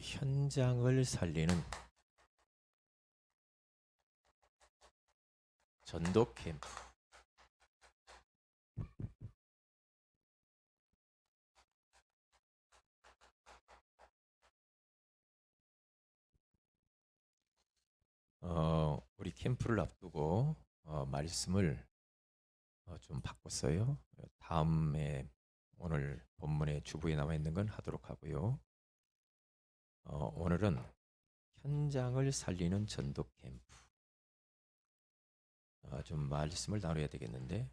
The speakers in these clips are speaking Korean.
현장을 살리는 전도 캠프. 우리 캠프를 앞두고 말씀을 좀 바꿨어요. 다음에 오늘 본문의 주부에 나와 있는 건 하도록 하고요. 오늘은 현장을 살리는 전도 캠프. 좀 말씀을 나눠야 되겠는데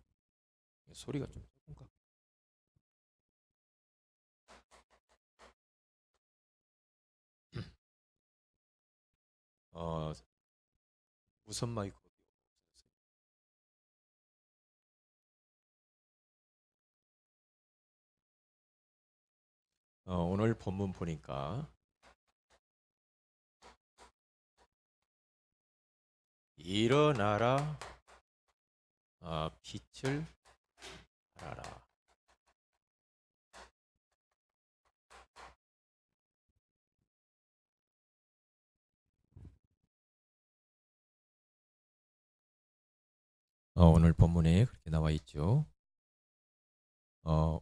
소리가 좀 조금 무선 마이크. 오늘 본문 보니까 일어나라, 빛을 발하라. 오늘 본문에 그렇게 나와 있죠.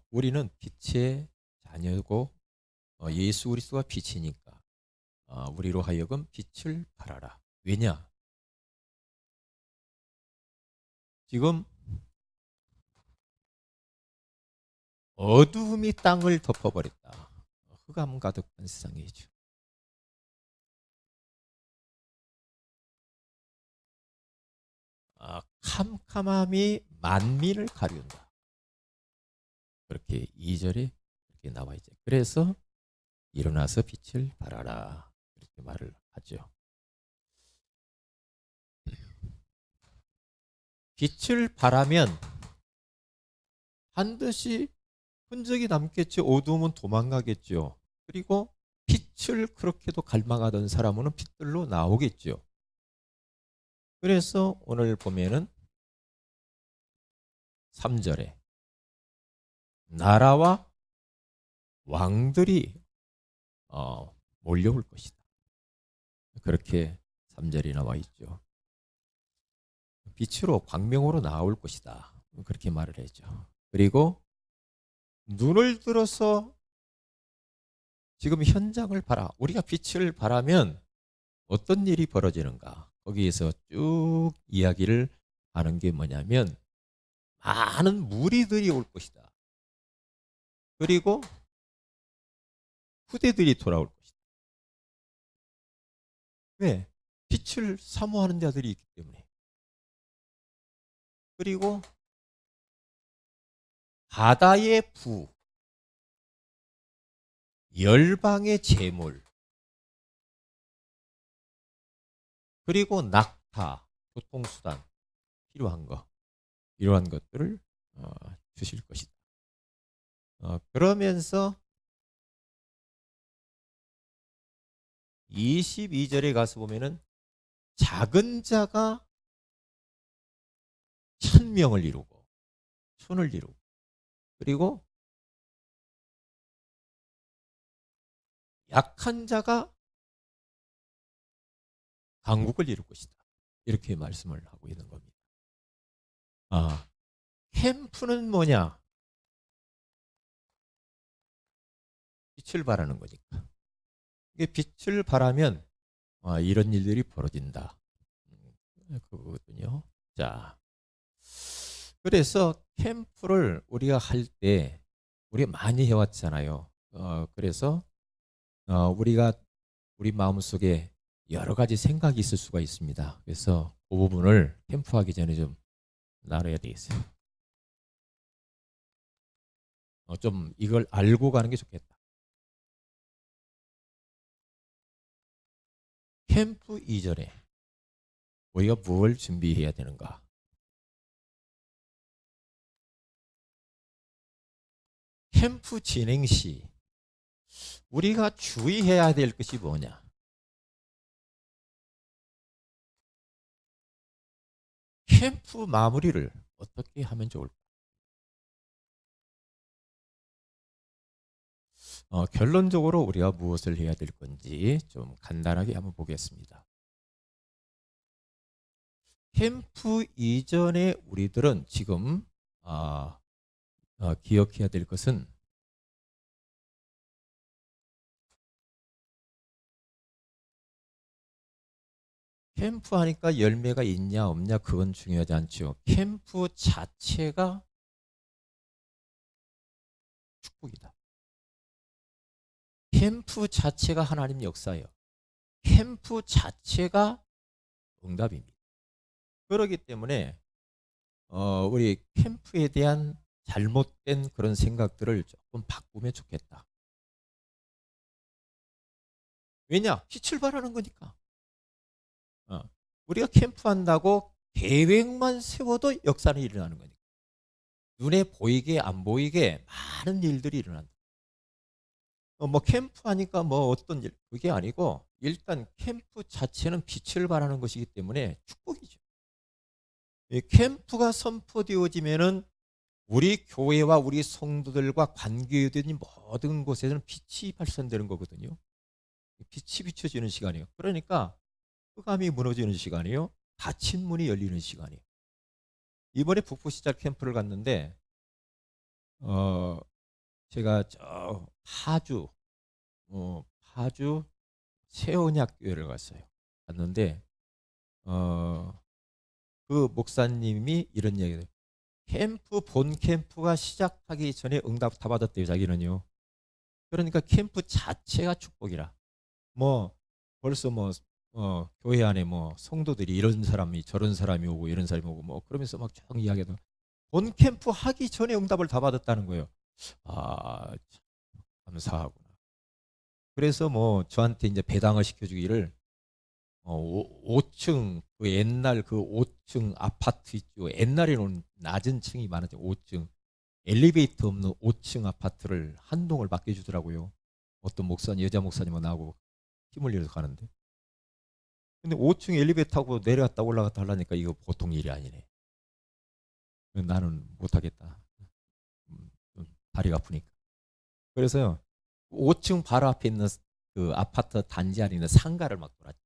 우리는 빛의 자녀고 예수 그리스도가 빛이니까 우리로 하여금 빛을 발하라. 왜냐? 지금 어두움이 땅을 덮어버렸다. 흑암 가득한 세상이죠. 캄캄함이 만민을 가리운다. 그렇게 2절에 이렇게 나와 있죠. 그래서 일어나서 빛을 발하라. 이렇게 말을 하죠. 빛을 발하면 반드시 흔적이 남겠죠. 어두움은 도망가겠죠. 그리고 빛을 그렇게도 갈망하던 사람은 빛들로 나오겠죠. 그래서 오늘 보면은 3절에 나라와 왕들이 몰려올 것이다. 그렇게 3절이 나와 있죠. 빛으로 광명으로 나올 것이다. 그렇게 말을 했죠. 그리고 눈을 들어서 지금 현장을 봐라. 우리가 빛을 발하면 어떤 일이 벌어지는가? 거기에서 쭉 이야기를 하는 게 뭐냐면 많은 무리들이 올 것이다. 그리고 후대들이 돌아올 것이다. 왜? 빛을 사모하는 자들이 있기 때문에. 그리고 바다의 부, 열방의 재물, 그리고 낙타, 교통수단, 필요한 것, 이러한 것들을 주실 것이다. 그러면서 22절에 가서 보면은 작은 자가 1000명을 이루고 천을 이루고 그리고 약한 자가 강국을 이룰 것이다. 이렇게 말씀을 하고 있는 겁니다. 캠프는 뭐냐? 빛을 발하는 거니까. 이게 빛을 발하면 이런 일들이 벌어진다. 그거거든요. 자, 그래서 캠프를 우리가 할 때 우리가 많이 해왔잖아요. 그래서 우리가 우리 마음속에 여러 가지 생각이 있을 수가 있습니다. 그래서 그 부분을 캠프하기 전에 좀 나눠야 되겠어요. 좀 이걸 알고 가는 게 좋겠다. 캠프 이전에 우리가 뭘 준비해야 되는가? 캠프 진행 시 우리가 주의해야 될 것이 뭐냐? 캠프 마무리를 어떻게 하면 좋을까? 결론적으로 우리가 무엇을 해야 될 건지 좀 간단하게 한번 보겠습니다. 캠프 이전에 우리들은 지금 기억해야 될 것은 캠프 하니까 열매가 있냐 없냐 그건 중요하지 않죠. 캠프 자체가 축복이다. 캠프 자체가 하나님 역사예요. 캠프 자체가 응답입니다. 그렇기 때문에 우리 캠프에 대한 잘못된 그런 생각들을 조금 바꾸면 좋겠다. 왜냐? 빛을 발하는 거니까. 우리가 캠프한다고 계획만 세워도 역사는 일어나는 거니까. 눈에 보이게 안 보이게 많은 일들이 일어난다. 뭐 캠프하니까 뭐 어떤 일 그게 아니고 일단 캠프 자체는 빛을 발하는 것이기 때문에 축복이죠. 이 캠프가 선포되어지면은 우리 교회와 우리 성도들과 관계된 모든 곳에서는 빛이 발산되는 거거든요. 빛이 비춰지는 시간이에요. 그러니까 흑암이 무너지는 시간이에요. 닫힌 문이 열리는 시간이에요. 이번에 북부시작 캠프를 갔는데 제가 저 파주 세원약교회를 갔어요. 갔는데 그 목사님이 이런 얘기를 본 캠프가 시작하기 전에 응답 다 받았대요. 자기는요. 그러니까 캠프 자체가 축복이라. 뭐 벌써 교회 안에 뭐 성도들이 이런 사람이 저런 사람이 오고 이런 사람이 오고 뭐 그러면서 막 쭉 이야기하던 본 캠프 하기 전에 응답을 다 받았다는 거예요. 참 감사하구나. 그래서 뭐 저한테 이제 배당을 시켜주기를 5층 그 옛날 그 5층 아파트 있죠. 옛날에는 낮은 층이 많았죠. 5층 엘리베이터 없는 5층 아파트를 한 동을 맡겨주더라고요. 어떤 목사님 여자 목사님은 나하고 힘 흘려서 가는데. 근데 5층 엘리베이터 타고 내려갔다 올라갔다 하려니까 이거 보통 일이 아니네. 나는 못하겠다. 다리가 아프니까. 그래서 5층 바로 앞에 있는 그 아파트 단지 안에 있는 상가를 막 돌았죠.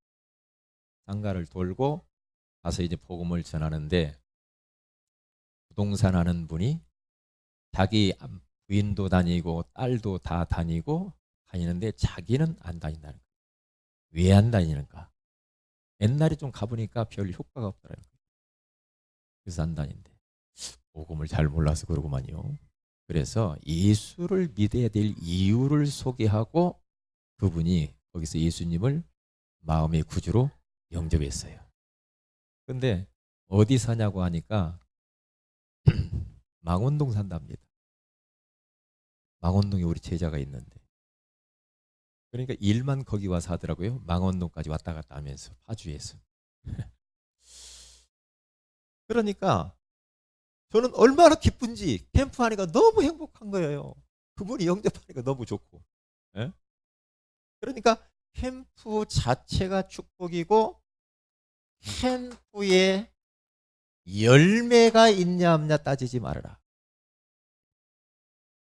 상가를 돌고 가서 이제 복음을 전하는데 부동산 하는 분이 자기 부인도 다니고 딸도 다 다니는데 자기는 안 다닌다는 거예요. 왜 안 다니는가? 옛날에 좀 가보니까 별 효과가 없더라고요. 그래서 안 다닌대. 복음을 잘 몰라서 그러고만요. 그래서 예수를 믿어야 될 이유를 소개하고 그분이 거기서 예수님을 마음의 구주로 영접했어요. 근데 어디 사냐고 하니까 망원동 산답니다. 망원동에 우리 제자가 있는데. 그러니까 일만 거기 와서 하더라고요. 망원동까지 왔다 갔다 하면서 파주에서. 그러니까 저는 얼마나 기쁜지 캠프하니까 너무 행복한 거예요. 그분이 영접하니까 너무 좋고. 예? 그러니까 캠프 자체가 축복이고 캠프에 열매가 있냐 없냐 따지지 말아라.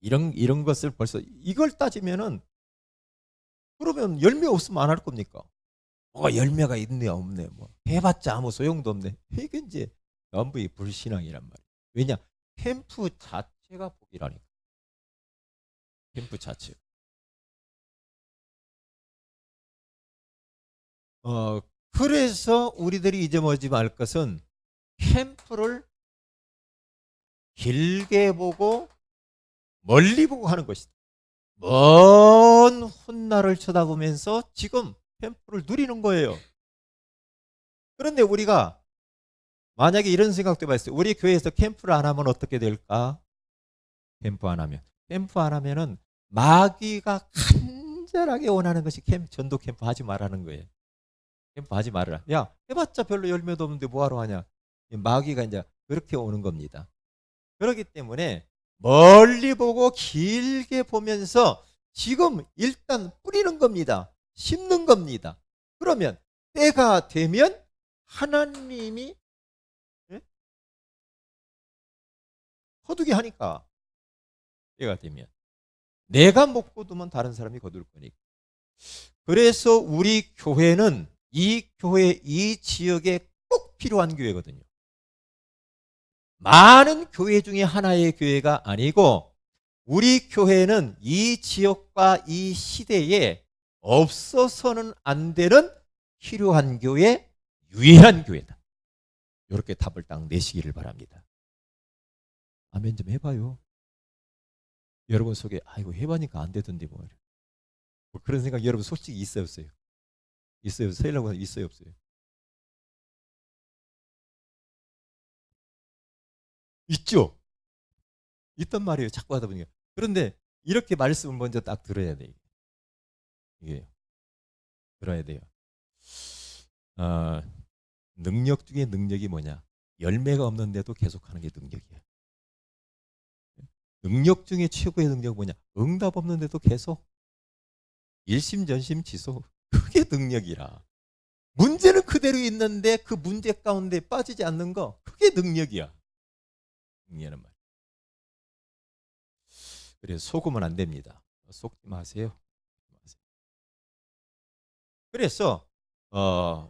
이런 것을 벌써 이걸 따지면은 그러면 열매 없으면 안 할 겁니까? 열매가 있네 없네 뭐 해봤자 아무 소용도 없네. 이게 이제 전부의 불신앙이란 말이에요. 왜냐? 캠프 자체가 복이라니까. 캠프 자체. 그래서 우리들이 잊어버리지 말 것은 캠프를 길게 보고 멀리 보고 하는 것이다. 먼 훗날을 쳐다보면서 지금 캠프를 누리는 거예요. 그런데 우리가 만약에 이런 생각도 해봤어요. 우리 교회에서 캠프를 안 하면 어떻게 될까? 캠프 안 하면. 캠프 안 하면은 마귀가 간절하게 원하는 것이 전도 캠프 하지 말라는 거예요. 캠프 하지 말아라. 야, 해봤자 별로 열매도 없는데 뭐하러 하냐. 마귀가 이제 그렇게 오는 겁니다. 그렇기 때문에 멀리 보고 길게 보면서 지금 일단 뿌리는 겁니다. 심는 겁니다. 그러면 때가 되면 하나님이 거두게 하니까 때가 되면 내가 못 거두면 다른 사람이 거둘 거니까. 그래서 우리 교회는 이 교회, 이 지역에 꼭 필요한 교회거든요. 많은 교회 중에 하나의 교회가 아니고 우리 교회는 이 지역과 이 시대에 없어서는 안 되는 필요한 교회, 유일한 교회다. 이렇게 답을 딱 내시기를 바랍니다. 아멘 좀 해봐요. 여러분 속에 아이고 해보니까 안 되던데 뭐 그런 생각 여러분 솔직히 있어요 없어요? 있어요. 세일라고 있어요 없어요? 있죠. 있단 말이에요. 자꾸 하다 보니까. 그런데 이렇게 말씀을 먼저 딱 들어야 돼요. 이게 들어야 돼요. 능력 중에 능력이 뭐냐? 열매가 없는데도 계속하는 게 능력이에요. 능력 중에 최고의 능력은 뭐냐? 응답 없는데도 계속 일심전심지속. 그게 능력이라. 문제는 그대로 있는데 그 문제 가운데 빠지지 않는 거 그게 능력이야. 능력이란 말. 그래서 속으면 안 됩니다. 속지 마세요. 그래서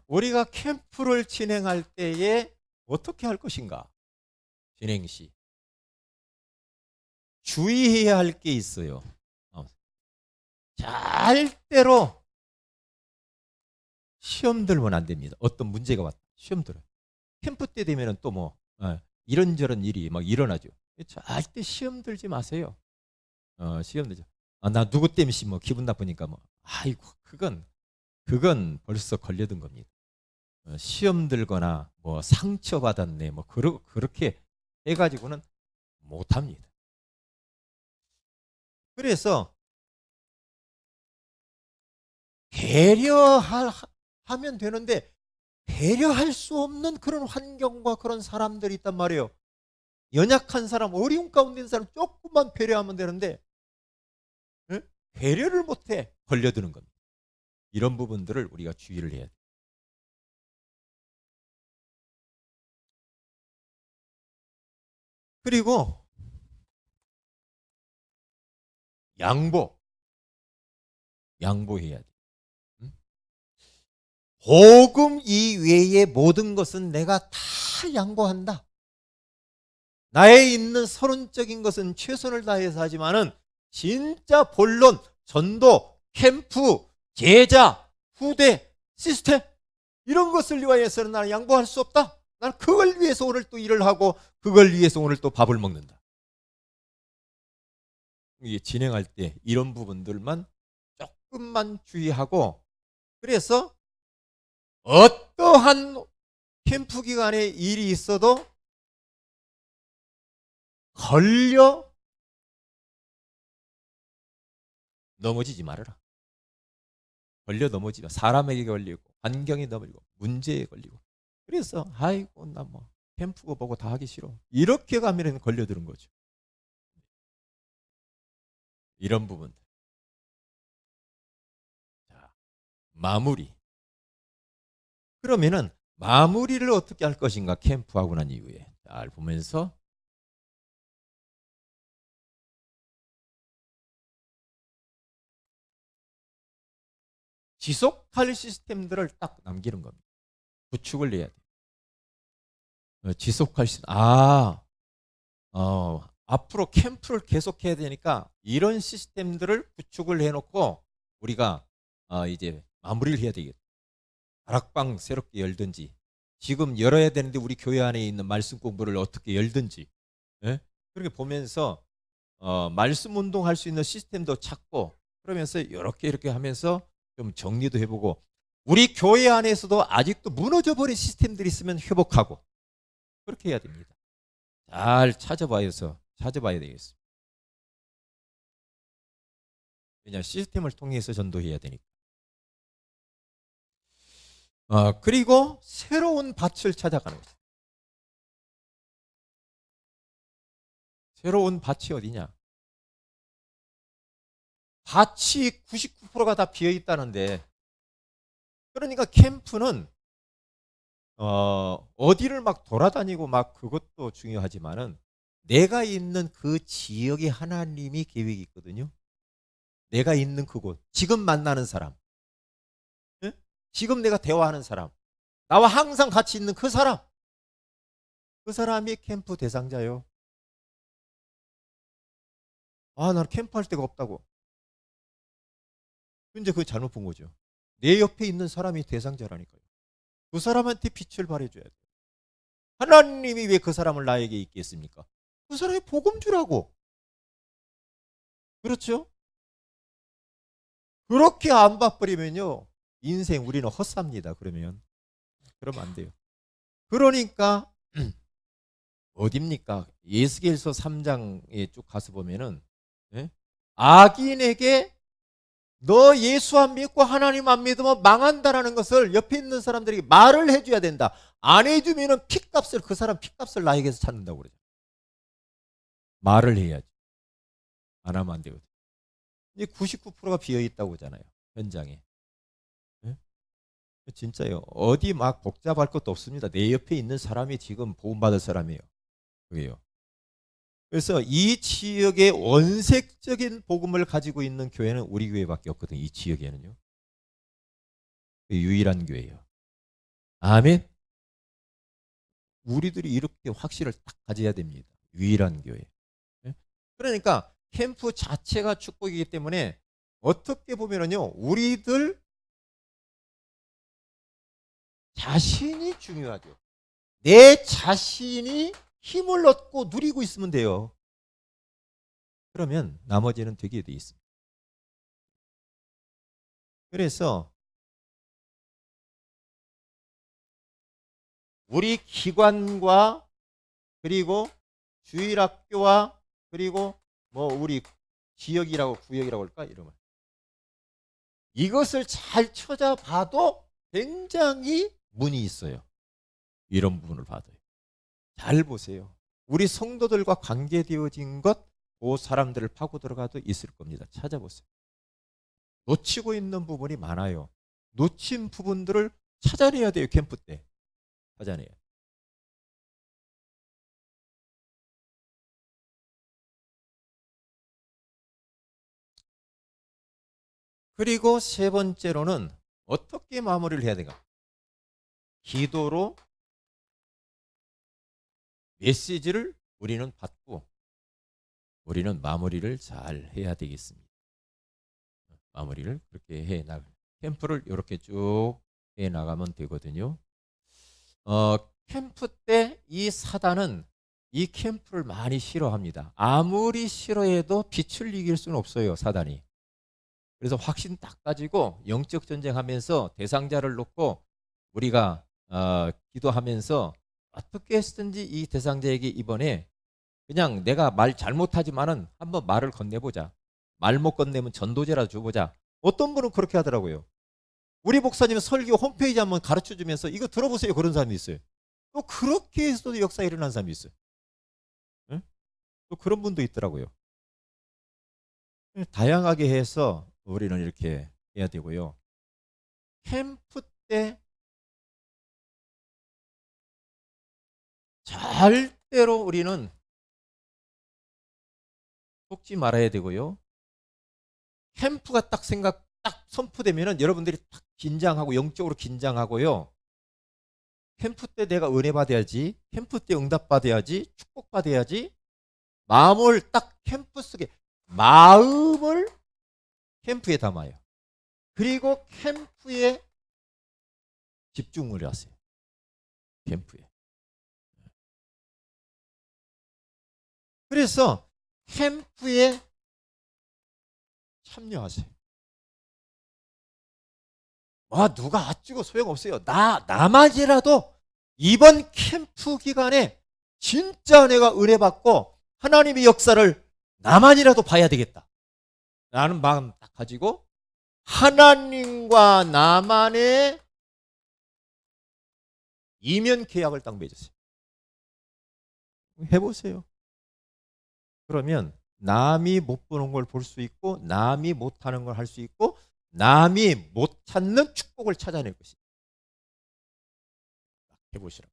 우리가 캠프를 진행할 때에 어떻게 할 것인가? 진행 시 주의해야 할 게 있어요. 절대로 시험 들면 안 됩니다. 어떤 문제가 왔다. 시험 들어요. 캠프 때 되면 또 뭐 이런저런 일이 막 일어나죠. 절대 시험 들지 마세요. 시험 들죠. 나 누구 때문에 뭐 기분 나쁘니까 뭐 아이고 그건 벌써 걸려든 겁니다. 시험 들거나 뭐 상처 받았네 뭐 그렇게 해가지고는 못합니다. 그래서 배려하면 되는데 배려할 수 없는 그런 환경과 그런 사람들이 있단 말이에요. 연약한 사람, 어려운 가운데 있는 사람 조금만 배려하면 되는데 배려를 못해 걸려드는 겁니다. 이런 부분들을 우리가 주의를 해야 돼요. 그리고 양보해야 돼. 복음 이외의 모든 것은 내가 다 양보한다. 나에 있는 서론적인 것은 최선을 다해서 하지만은 진짜 본론, 전도, 캠프, 제자, 후대, 시스템 이런 것을 위하여서는 나는 양보할 수 없다. 나는 그걸 위해서 오늘 또 일을 하고 그걸 위해서 오늘 또 밥을 먹는다. 이게 진행할 때 이런 부분들만 조금만 주의하고 그래서 어떠한 캠프 기간에 일이 있어도 걸려 넘어지지 말아라. 걸려 넘어지면 사람에게 걸리고 환경에 넘어지고 문제에 걸리고 그래서 아이고 나 뭐 캠프고 보고 다 하기 싫어 이렇게 가면 걸려드는 거죠. 이런 부분들. 자, 마무리. 그러면은 마무리를 어떻게 할 것인가 캠프하고 난 이후에 잘 보면서 지속할 시스템들을 딱 남기는 겁니다. 구축을 해야 돼요. 지속할 시스템. 앞으로 캠프를 계속해야 되니까 이런 시스템들을 구축을 해놓고 우리가 이제 마무리를 해야 되겠다. 다락방 새롭게 열든지 지금 열어야 되는데 우리 교회 안에 있는 말씀 공부를 어떻게 열든지 그렇게 보면서 말씀 운동할 수 있는 시스템도 찾고 그러면서 이렇게 하면서 좀 정리도 해보고 우리 교회 안에서도 아직도 무너져버린 시스템들이 있으면 회복하고 그렇게 해야 됩니다. 잘 찾아봐야 되겠습니다. 왜냐 시스템을 통해서 전도해야 되니까. 그리고 새로운 밭을 찾아가는 거죠. 새로운 밭이 어디냐? 밭이 99%가 다 비어 있다는데 그러니까 캠프는 어디를 막 돌아다니고 막 그것도 중요하지만은 내가 있는 그 지역에 하나님이 계획이 있거든요. 내가 있는 그곳, 지금 만나는 사람, 예? 지금 내가 대화하는 사람, 나와 항상 같이 있는 그 사람, 그 사람이 캠프 대상자요. 아, 나는 캠프할 데가 없다고. 근데 그거 잘못 본 거죠. 내 옆에 있는 사람이 대상자라니까요. 그 사람한테 빛을 발해줘야 돼. 하나님이 왜 그 사람을 나에게 있게 했습니까? 그 사람이 복음 주라고. 그렇죠? 그렇게 안 봐버리면요, 인생 우리는 헛삽니다. 그러면 안 돼요. 그러니까 어딥니까? 예스겔서 3장에 쭉 가서 보면은, 예? 악인에게 너 예수 안 믿고 하나님 안 믿으면 망한다라는 것을 옆에 있는 사람들에게 말을 해줘야 된다. 안 해주면은 핏값을, 그 사람 핏값을 나에게서 찾는다고 그러죠. 말을 해야지. 안 하면 안 되거든. 이제 99%가 비어 있다고 하잖아요, 현장에. 예? 진짜요. 어디 막 복잡할 것도 없습니다. 내 옆에 있는 사람이 지금 보험받을 사람이에요. 그게요. 그래서 이 지역의 원색적인 복음을 가지고 있는 교회는 우리 교회밖에 없거든요. 이 지역에는요. 유일한 교회예요. 아멘. 우리들이 이렇게 확신을 딱 가져야 됩니다. 유일한 교회. 예? 그러니까 캠프 자체가 축복이기 때문에 어떻게 보면은요, 우리들 자신이 중요하죠. 내 자신이 힘을 얻고 누리고 있으면 돼요. 그러면 나머지는 되게 돼 있습니다. 그래서 우리 기관과 그리고 주일학교와 그리고 뭐 우리 지역이라고 구역이라고 할까 이러면 이것을 잘 찾아봐도 굉장히 문이 있어요. 이런 부분을 봐도요. 잘 보세요. 우리 성도들과 관계되어진 것, 그 사람들을 파고 들어가도 있을 겁니다. 찾아보세요. 놓치고 있는 부분이 많아요. 놓친 부분들을 찾아내야 돼요. 캠프 때. 찾아내요. 그리고 세 번째로는 어떻게 마무리를 해야 되가? 기도로 메시지를 우리는 받고 우리는 마무리를 잘 해야 되겠습니다. 마무리를 그렇게 해 나가. 캠프를 이렇게 쭉 해 나가면 되거든요. 캠프 때 이 사단은 이 캠프를 많이 싫어합니다. 아무리 싫어해도 빛을 이길 수는 없어요, 사단이. 그래서 확신 딱 가지고 영적 전쟁하면서 대상자를 놓고 우리가 기도하면서 어떻게 했든지 이 대상자에게 이번에 그냥 내가 말 잘못하지만은 한번 말을 건네보자. 말 못 건네면 전도제라도 줘보자. 어떤 분은 그렇게 하더라고요. 우리 목사님 설교 홈페이지 한번 가르쳐 주면서 이거 들어보세요. 그런 사람이 있어요. 또 그렇게 해서도 역사가 일어난 사람이 있어요. 응? 또 그런 분도 있더라고요. 다양하게 해서 우리는 이렇게 해야 되고요. 캠프 때 절대로 우리는 속지 말아야 되고요. 캠프가 딱 선포되면은 여러분들이 딱 긴장하고 영적으로 긴장하고요. 캠프 때 내가 은혜 받아야지. 캠프 때 응답 받아야지. 축복 받아야지. 마음을 딱 캠프 속에 마음을 캠프에 담아요. 그리고 캠프에 집중을 하세요. 캠프에. 그래서 캠프에 참여하세요. 누가 어찌고 소용없어요. 나만이라도 이번 캠프 기간에 진짜 내가 은혜 받고 하나님의 역사를 나만이라도 봐야 되겠다. 라는 마음 딱 가지고 하나님과 나만의 이면 계약을 딱 맺으세요. 해보세요. 그러면 남이 못 보는 걸 볼 수 있고 남이 못하는 걸 할 수 있고 남이 못 찾는 축복을 찾아낼 것이다. 해보시라.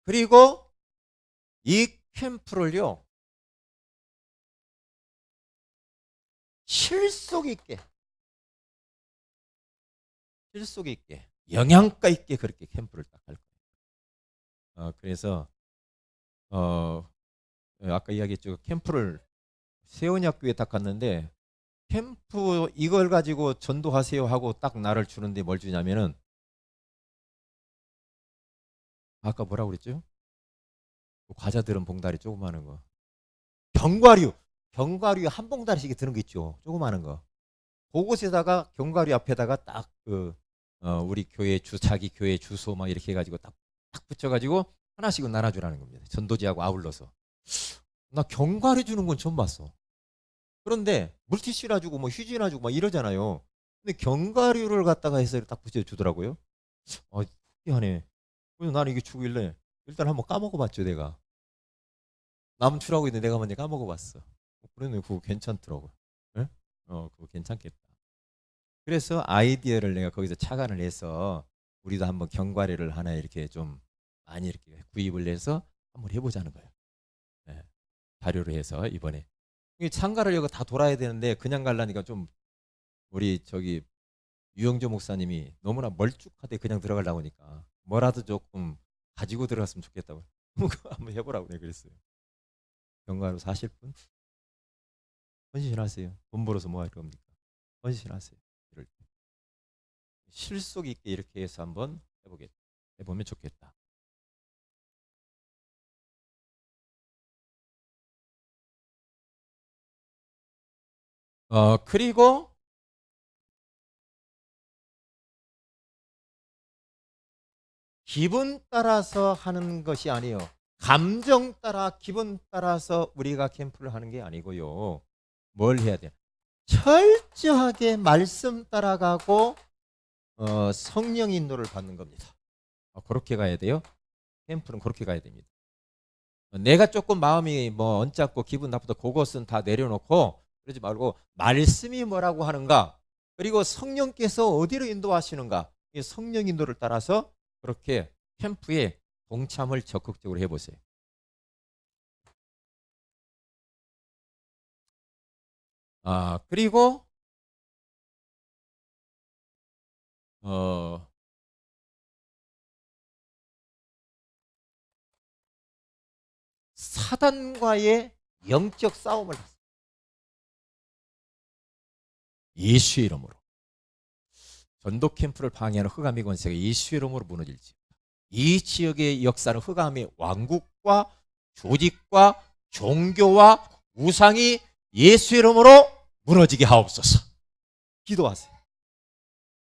그리고 이 캠프를요, 실속 있게, 영양가 있게 그렇게 캠프를 딱 할 거예요. 그래서 아까 이야기했죠. 캠프를 세원이 학교에 딱 갔는데 캠프 이걸 가지고 전도하세요 하고 딱 나를 주는데 뭘 주냐면은 아까 뭐라고 그랬죠? 그 과자 들은 봉다리 조그마한 거. 견과류. 견과류 한 봉다리씩 드는 거 있죠. 조그마한 거. 그곳에다가 견과류 앞에다가 딱 우리 교회 자기 교회 주소 막 이렇게 해가지고 딱 붙여가지고 하나씩은 나눠주라는 겁니다. 전도지하고 아울러서. 나 견과류 주는 건 처음 봤어. 그런데 물티슈나 주고 뭐 휴지나 주고 막 이러잖아요. 근데 견과류를 갖다가 해서 딱 붙여주더라고요. 특이하네. 그래서 나는 이게 주길래 일단 한번 까먹어봤죠, 내가. 남 주라고 했는데 내가 먼저 까먹어봤어. 그러네, 그거 괜찮더라고. 예? 그거 괜찮겠다. 그래서 아이디어를 내가 거기서 착안을 해서 우리도 한번 견과류를 하나 이렇게 좀 많이 이렇게 구입을 해서 한번 해보자는 거예요. 예. 자료로 해서 이번에 참가를 여기 다 돌아야 되는데 그냥 가려니까 좀 우리 저기 유영조 목사님이 너무나 멀쭉하게 그냥 들어가려고 하니까 뭐라도 조금 가지고 들어갔으면 좋겠다고 한번 해보라고 내가 그랬어요. 견과류 사실 분 헌신하세요. 돈 벌어서 뭐 할 겁니까? 헌신하세요. 이럴 때. 실속 있게 이렇게 해서 한번 해보면 좋겠다. 그리고 기분 따라서 하는 것이 아니에요. 감정 따라 기분 따라서 우리가 캠프를 하는 게 아니고요. 뭘 해야 돼요? 철저하게 말씀 따라가고 성령 인도를 받는 겁니다. 그렇게 가야 돼요. 캠프는 그렇게 가야 됩니다. 내가 조금 마음이 뭐 언짢고 기분 나쁘다 그것은 다 내려놓고 그러지 말고 말씀이 뭐라고 하는가 그리고 성령께서 어디로 인도하시는가 이 성령 인도를 따라서 그렇게 캠프에 동참을 적극적으로 해보세요. 그리고 사단과의 영적 싸움을 했어요. 예수의 이름으로. 전도 캠프를 방해하는 흑암의 권세가 예수의 이름으로 무너질지. 이 지역의 역사는 흑암의 왕국과 조직과 종교와 우상이 예수의 이름으로 무너지게 하옵소서. 기도하세요.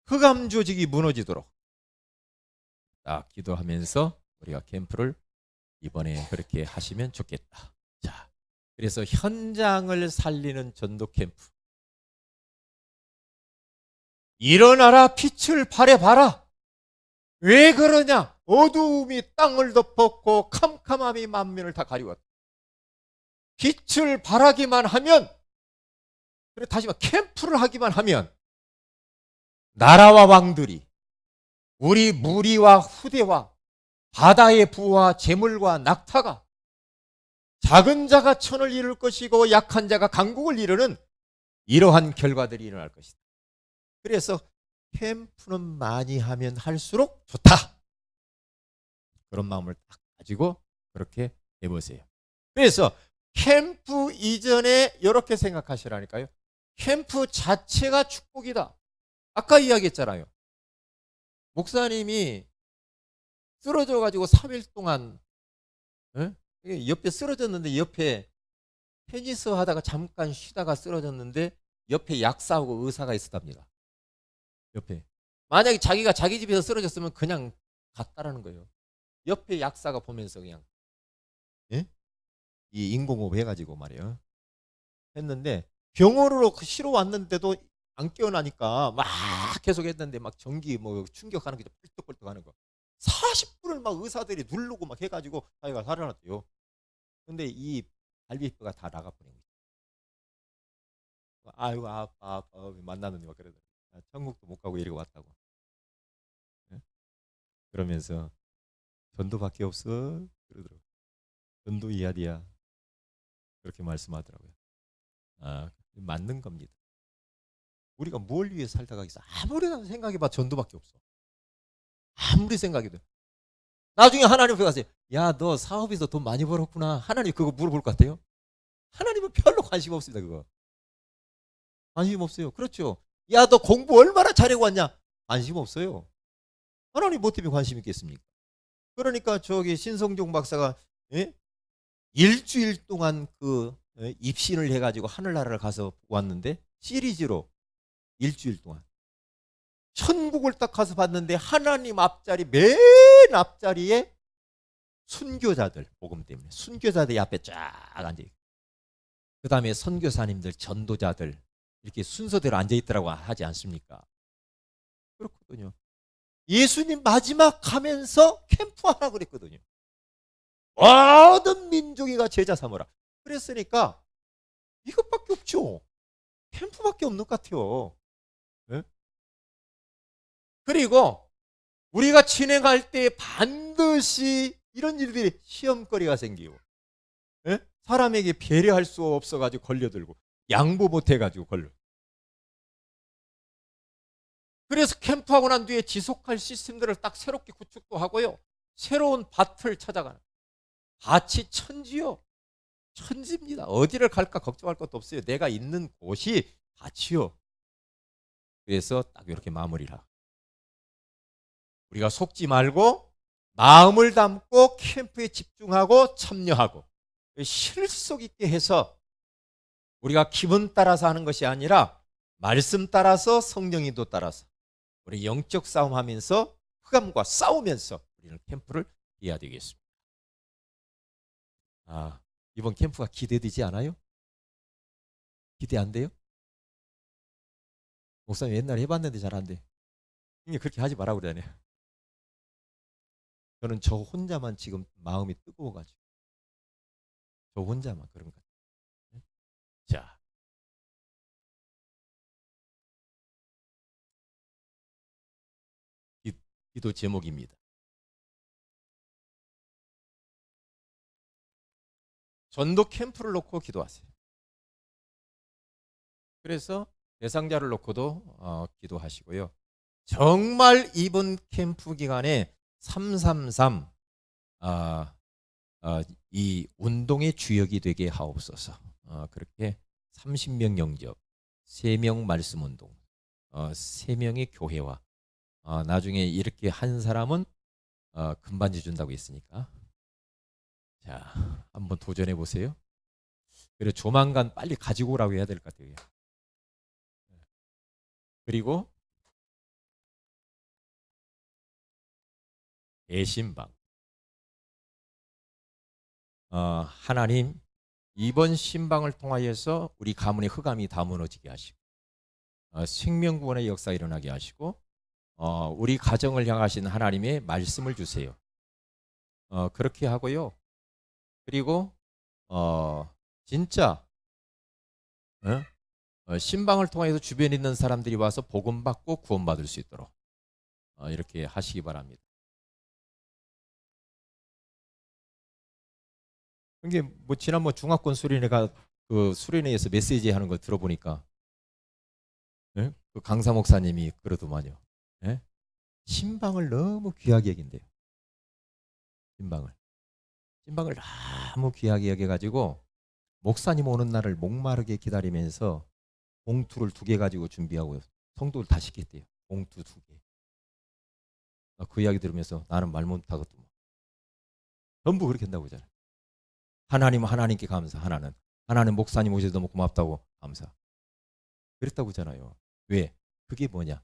흑암 조직이 무너지도록 딱 기도하면서 우리가 캠프를 이번에 그렇게 하시면 좋겠다. 자, 그래서 현장을 살리는 전도 캠프. 일어나라 빛을 발해봐라. 왜 그러냐? 어두움이 땅을 덮었고 캄캄함이 만민을 다 가리웠다. 빛을 발하기만 하면 그래 다시 말 캠프를 하기만 하면 나라와 왕들이 우리 무리와 후대와 바다의 부와 재물과 낙타가 작은 자가 천을 이룰 것이고 약한 자가 강국을 이루는 이러한 결과들이 일어날 것이다. 그래서 캠프는 많이 하면 할수록 좋다. 그런 마음을 딱 가지고 그렇게 해보세요. 그래서 캠프 이전에 이렇게 생각하시라니까요. 캠프 자체가 축복이다. 아까 이야기했잖아요. 목사님이 쓰러져가지고 3일 동안 옆에 쓰러졌는데 옆에 테니스 하다가 잠깐 쉬다가 쓰러졌는데 옆에 약사하고 의사가 있었답니다. 옆에. 만약에 자기가 자기 집에서 쓰러졌으면 그냥 갔다라는 거예요. 옆에 약사가 보면서 그냥 이 인공호흡 해가지고 말이에요. 했는데 병원으로 쉬러 왔는데도 안 깨어나니까 막 계속 했는데 막 전기 뭐 충격하는 게 뻘떡뻘떡 하는 거. 40분을 막 의사들이 누르고 막 해가지고 자기가 살아났대요. 근데 이 갈비뼈가 다 나가버린 거죠. 아이고 아빠 만나는데 막 그러더라고요. 천국도 못 가고 이러고 왔다고. 그러면서 전도밖에 없어. 그러더라고요. 전도 이하디야. 그렇게 말씀하더라고요. 아, 맞는 겁니다. 우리가 뭘 위해 살다가 있어? 아무리 생각해봐 전도밖에 없어. 아무리 생각해도. 나중에 하나님 앞에 가세요. 야, 너 사업에서 돈 많이 벌었구나. 하나님 그거 물어볼 것 같아요? 하나님은 별로 관심 없습니다. 그거. 관심 없어요. 그렇죠. 야, 너 공부 얼마나 잘하고 왔냐? 관심 없어요. 하나님 뭐 때문에 관심 있겠습니까? 그러니까 저기 신성종 박사가 예? 일주일 동안 입신을 해가지고 하늘나라를 가서 왔는데 시리즈로 일주일 동안 천국을 딱 가서 봤는데 하나님 앞자리 맨 앞자리에 순교자들 복음 때문에 순교자들 앞에 쫙 앉아 있고 그 다음에 선교사님들 전도자들 이렇게 순서대로 앉아 있더라고 하지 않습니까? 그렇거든요. 예수님 마지막 가면서 캠프하라 그랬거든요. 모든 민족이가 제자 삼으라. 그랬으니까 이것밖에 없죠. 캠프밖에 없는 것 같아요. 네? 그리고 우리가 진행할 때 반드시 이런 일들이 시험거리가 생기고 네? 사람에게 배려할 수 없어가지고 걸려들고 양보 못해가지고 걸려. 그래서 캠프하고 난 뒤에 지속할 시스템들을 딱 새롭게 구축도 하고요. 새로운 밭을 찾아가는. 밭이 천지요. 천지입니다. 어디를 갈까 걱정할 것도 없어요. 내가 있는 곳이 밭이요. 그래서 딱 이렇게 마무리를 하고. 우리가 속지 말고 마음을 담고 캠프에 집중하고 참여하고 실속 있게 해서 우리가 기분 따라서 하는 것이 아니라 말씀 따라서 성령 인도 따라서 우리 영적 싸움하면서 흑암과 싸우면서 우리는 캠프를 해야 되겠습니다. 아, 이번 캠프가 기대되지 않아요? 기대 안 돼요? 목사님 옛날에 해봤는데 잘 안 돼. 그렇게 하지 말라고 그러잖아요. 저는 저 혼자만 지금 마음이 뜨거워가지고 저 혼자만 그런 것 같아요. 자, 기도 제목입니다. 전도 캠프를 놓고 기도하세요. 그래서 대상자를 놓고도 기도하시고요. 정말 이번 캠프 기간에 333 이 운동의 주역이 되게 하옵소서. 그렇게 30명 영접, 3명 말씀 운동, 3명의 교회와 나중에 이렇게 한 사람은 금반지 준다고 했으니까 자 한번 도전해 보세요. 그리고 조만간 빨리 가지고 오라고 해야 될 것 같아요. 그리고 대신방 하나님 이번 신방을 통하여서 우리 가문의 흑암이 다 무너지게 하시고 생명구원의 역사 일어나게 하시고 우리 가정을 향하신 하나님의 말씀을 주세요. 그렇게 하고요. 그리고 진짜 신방을 통해서 주변에 있는 사람들이 와서 복음받고 구원받을 수 있도록 이렇게 하시기 바랍니다. 이게 뭐 지난번 중화권 수련회가 그 수련회에서 메시지 하는 걸 들어보니까 그 강사 목사님이 그러더만요. 신방을 너무 귀하게 여긴대요. 신방을 너무 귀하게 여겨가지고 목사님 오는 날을 목마르게 기다리면서 봉투를 2개 가지고 준비하고 성도를 다 시켰대요. 봉투 2개. 그 이야기 들으면서 나는 말 못하거든. 전부 그렇게 한다고 하잖아요. 하나님은 하나님께 감사. 하나님 목사님 오셔서 너무 고맙다고 감사. 그랬다고 하잖아요. 왜? 그게 뭐냐?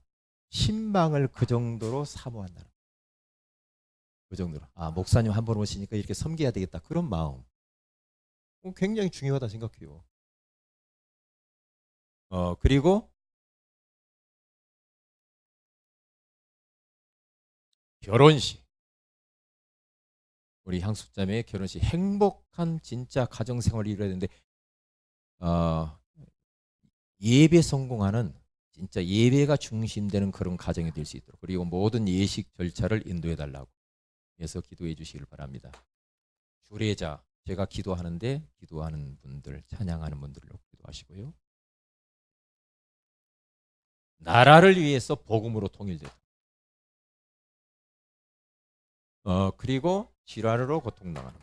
신방을 그 정도로 사모한다는 거예요. 그 정도로. 목사님 한 번 오시니까 이렇게 섬겨야 되겠다. 그런 마음. 굉장히 중요하다 생각해요. 그리고 결혼식. 우리 향수자매의 결혼식 행복한 진짜 가정생활을 이루어야 되는데 예배 성공하는 진짜 예배가 중심되는 그런 가정이 될 수 있도록 그리고 모든 예식 절차를 인도해 달라고 위해서 기도해 주시길 바랍니다. 주례자, 제가 기도하는데 기도하는 분들, 찬양하는 분들로 기도하시고요. 나라를 위해서 복음으로 통일되다. 그리고 질환으로 고통당하는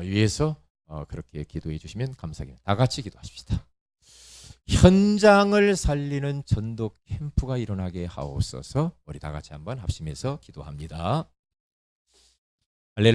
위해서 그렇게 기도해 주시면 감사하겠습니다. 다 같이 기도하십시다. 현장을 살리는 전도 캠프가 일어나게 하옵소서. 우리 다 같이 한번 합심해서 기도합니다.